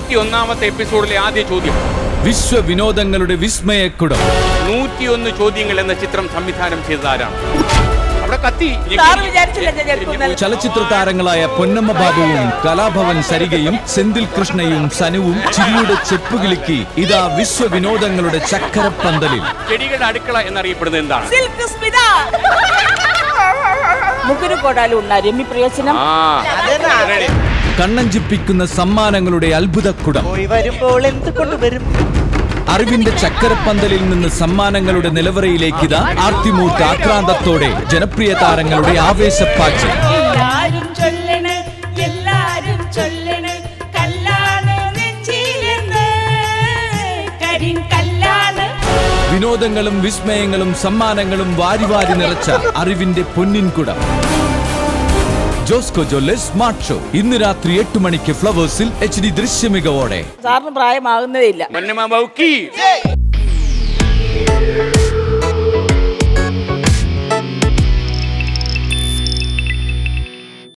101ാമത്തെ എപ്പിസോഡിലെ ആദ്യ ചോദ്യം. വിശ്വവിനോദങ്ങളുടെ വിസ്മയക്കുടം 101 ചോദ്യങ്ങൾ എന്ന ചിത്രം സംവിധാനം ചെയ്തതാരാണ്? അവിടെ കത്തി. ചലച്ചിത്ര താരങ്ങളായ പൊന്നമ്മ ബാബുവും കലാഭവൻ സരികയും സെന്തിൽ കൃഷ്ണയും സനുവും ചിരിയുടെ ചെപ്പുകിലുക്കി ഇതാ വിശ്വവിനോദങ്ങളുടെ ചക്കരപ്പന്തലിൽ. ചെടികളുടെ അടുക്കള എന്നറിയപ്പെടുന്നത് എന്താണ്? കണ്ണഞ്ചിപ്പിക്കുന്ന സമ്മാനങ്ങളുടെ അത്ഭുതക്കുടം. അറിവിന്റെ ചക്കരപ്പന്തലിൽ നിന്ന് സമ്മാനങ്ങളുടെ നിലവറയിലേക്ക് ഇതാ ആർത്തിമൂർത്ത ആക്രാന്തത്തോടെ ജനപ്രിയ താരങ്ങളുടെ ആവേശപ്പാച്ചിൽ. വിനോദങ്ങളും വിസ്മയങ്ങളും സമ്മാനങ്ങളും വാരി നിറച്ച അറിവിന്റെ പൊന്നിൻകുടം. ജോസ്കോ ജോർജ് സ്മാർട്ട് ഷോ ഇന്ന് രാത്രി 8 മണിക്ക് ഫ്ലവേഴ്സിൽ HD ദൃശ്യമികവോടെ. സാറിന് പ്രായമാകുന്നതേ ഇല്ല.